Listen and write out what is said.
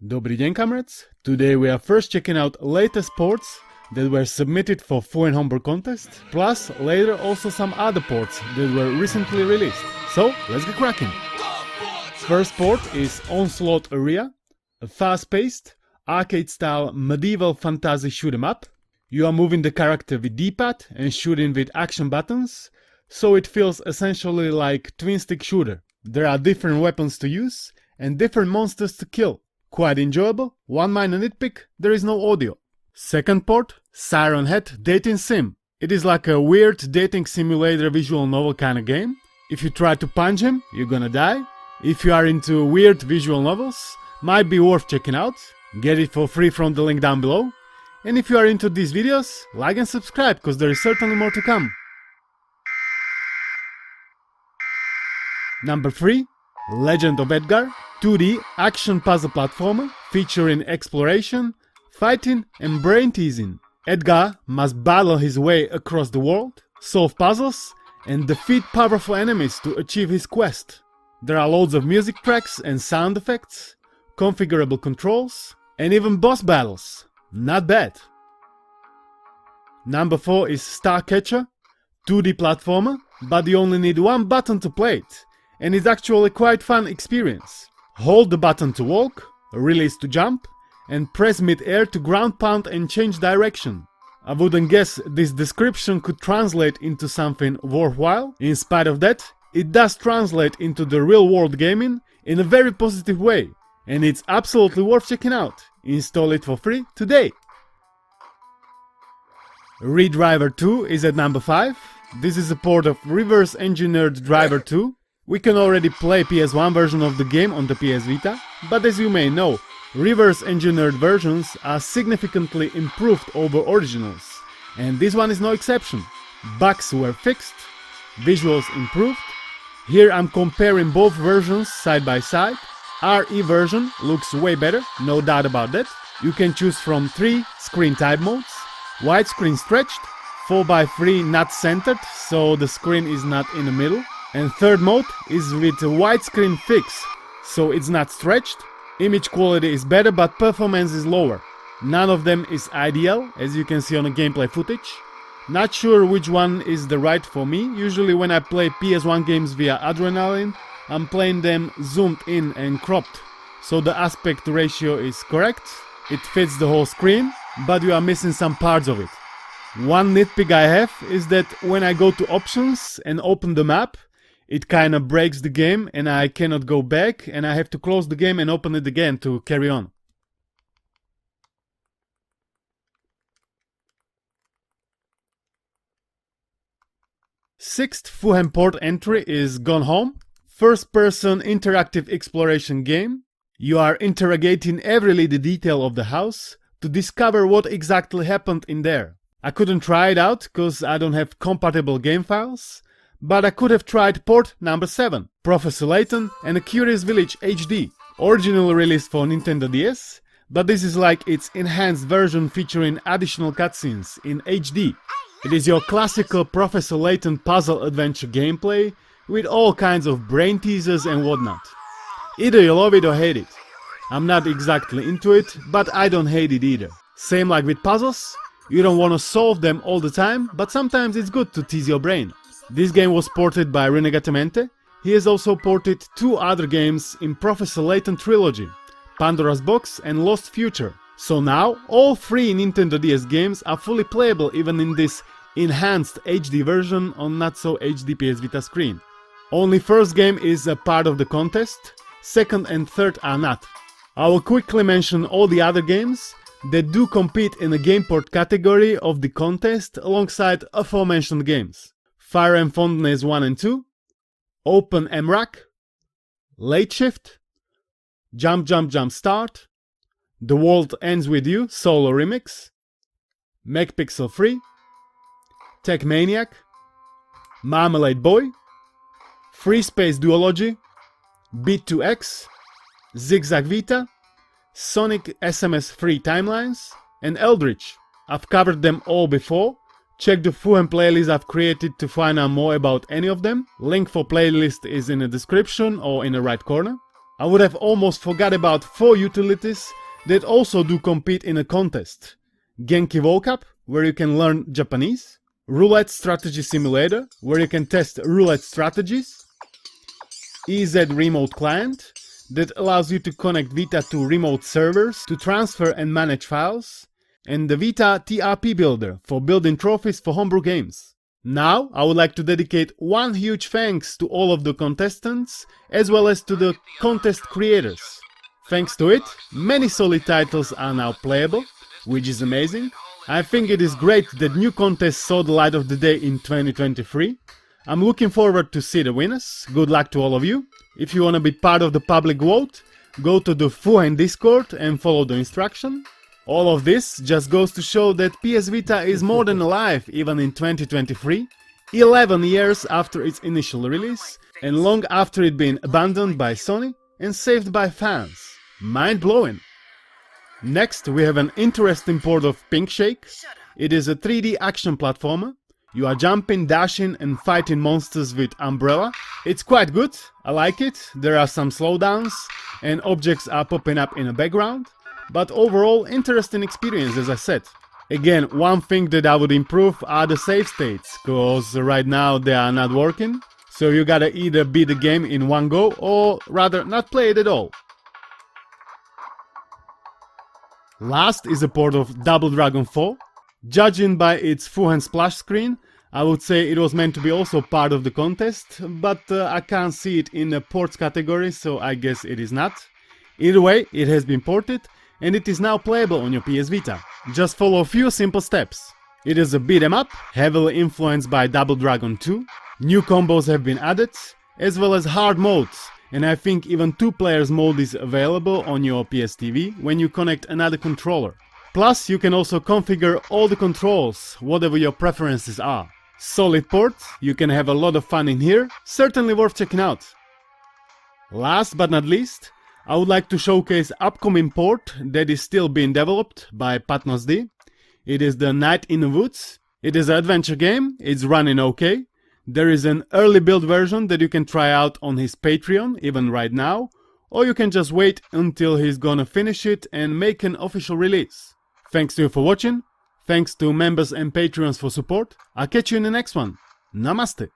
Dobry dzień, comrades! Today we are first checking out latest ports that were submitted for FuHEN Homebrew Contest, plus later also some other ports that were recently released. So, let's get cracking! First port is Onslaught Area, a fast-paced, arcade-style medieval fantasy shoot-em-up. You are moving the character with D-pad and shooting with action buttons, so it feels essentially like twin-stick shooter. There are different weapons to use and different monsters to kill. Quite enjoyable. One minor nitpick, there is no audio. Second port, Siren dating sim. It is like a weird dating simulator visual novel kind of game. If you try to punch him, you're gonna die. If you are into weird visual novels, might be worth checking out. Get it for free from the link down below. And if you are into these videos, like and subscribe, cause there is certainly more to come. Number 3, Legend of Edgar, 2D action puzzle platformer featuring exploration, fighting and brain teasing. Edgar must battle his way across the world, solve puzzles and defeat powerful enemies to achieve his quest. There are loads of music tracks and sound effects, configurable controls and even boss battles. Not bad. Number 4 is Starcatcher, 2D platformer, but you only need one button to play it, and it's actually quite fun experience. Hold the button to walk, release to jump, and press mid-air to ground pound and change direction. I wouldn't guess this description could translate into something worthwhile. In spite of that, it does translate into the real-world gaming in a very positive way, and it's absolutely worth checking out. Install it for free today. ReDriver 2 is at number 5. This is a port of reverse-engineered Driver 2. We can already play PS1 version of the game on the PS Vita, but as you may know, reverse-engineered versions are significantly improved over originals, and this one is no exception. Bugs were fixed, visuals improved. Here I'm comparing both versions side by side. RE version looks way better, no doubt about that. You can choose from 3 screen type modes: widescreen stretched, 4x3 not centered, so the screen is not in the middle. And third mode is with a widescreen fix, so it's not stretched. Image quality is better, but performance is lower. None of them is ideal, as you can see on the gameplay footage. Not sure which one is the right for me. Usually when I play PS1 games via Adrenaline, I'm playing them zoomed in and cropped, so the aspect ratio is correct. It fits the whole screen, but you are missing some parts of it. One nitpick I have is that when I go to options and open the map, it kinda breaks the game and I cannot go back, and I have to close the game and open it again to carry on. Sixth FuHEN port entry is Gone Home. First-person interactive exploration game. You are interrogating every little detail of the house to discover what exactly happened in there. I couldn't try it out cause I don't have compatible game files, but I could have tried port number 7, Professor Layton and a Curious Village HD, originally released for Nintendo DS, but this is like its enhanced version featuring additional cutscenes in HD. It is your classical Professor Layton puzzle adventure gameplay with all kinds of brain teasers and whatnot. Either you love it or hate it. I'm not exactly into it, but I don't hate it either. Same like with puzzles, you don't want to solve them all the time, but sometimes it's good to tease your brain. This game was ported by Renegatamente. He has also ported 2 other games in Professor Layton Trilogy, Pandora's Box and Lost Future. So now, all 3 Nintendo DS games are fully playable even in this enhanced HD version on not so HD PS Vita screen. Only first game is a part of the contest, second and third are not. I will quickly mention all the other games that do compete in the game port category of the contest alongside aforementioned games. Fire and Fondness 1 and 2, Open MRAC, Late Shift, Jump Jump Jump Start, The World Ends With You Solo Remix, MechPixel 3, Tech Maniac, Marmalade Boy, Free Space Duology, Beat 2X, Zigzag Vita, Sonic SMS Free Timelines, and Eldritch. I've covered them all before. Check the FuHEN playlist I've created to find out more about any of them. Link for playlist is in the description or in the right corner. I would have almost forgot about 4 utilities that also do compete in a contest. Genki Vocab, where you can learn Japanese. Roulette Strategy Simulator, where you can test roulette strategies. EZ Remote Client, that allows you to connect Vita to remote servers to transfer and manage files. And the Vita TRP Builder for building trophies for homebrew games. Now, I would like to dedicate one huge thanks to all of the contestants, as well as to the contest creators. Thanks to it, many solid titles are now playable, which is amazing. I think it is great that new contests saw the light of the day in 2023. I'm looking forward to see the winners. Good luck to all of you. If you want to be part of the public vote, go to the FuHEN Discord and follow the instruction. All of this just goes to show that PS Vita is more than alive even in 2023, 11 years after its initial release, and long after it being abandoned by Sony and saved by fans. Mind-blowing! Next, we have an interesting port of Pink Shake. It is a 3D action platformer. You are jumping, dashing and fighting monsters with Umbrella. It's quite good, I like it. There are some slowdowns and objects are popping up in the background. But overall, interesting experience, as I said. Again, one thing that I would improve are the save states, cause right now they are not working. So you gotta either beat the game in one go, or rather not play it at all. Last is a port of Double Dragon 4. Judging by its FuHEN splash screen, I would say it was meant to be also part of the contest, but I can't see it in the ports category, so I guess it is not. Either way, it has been ported, and it is now playable on your PS Vita. Just follow a few simple steps. It is a beat 'em up, heavily influenced by Double Dragon 2. New combos have been added, as well as hard modes, and I think even 2 players mode is available on your PS TV when you connect another controller. Plus, you can also configure all the controls, whatever your preferences are. Solid port, you can have a lot of fun in here, certainly worth checking out. Last but not least, I would like to showcase upcoming port that is still being developed by PatnosD. It is the Night in the Woods. It is an adventure game, it's running okay. There is an early build version that you can try out on his Patreon, even right now, or you can just wait until he's gonna finish it and make an official release. Thanks to you for watching, thanks to members and Patreons for support. I'll catch you in the next one. Namaste.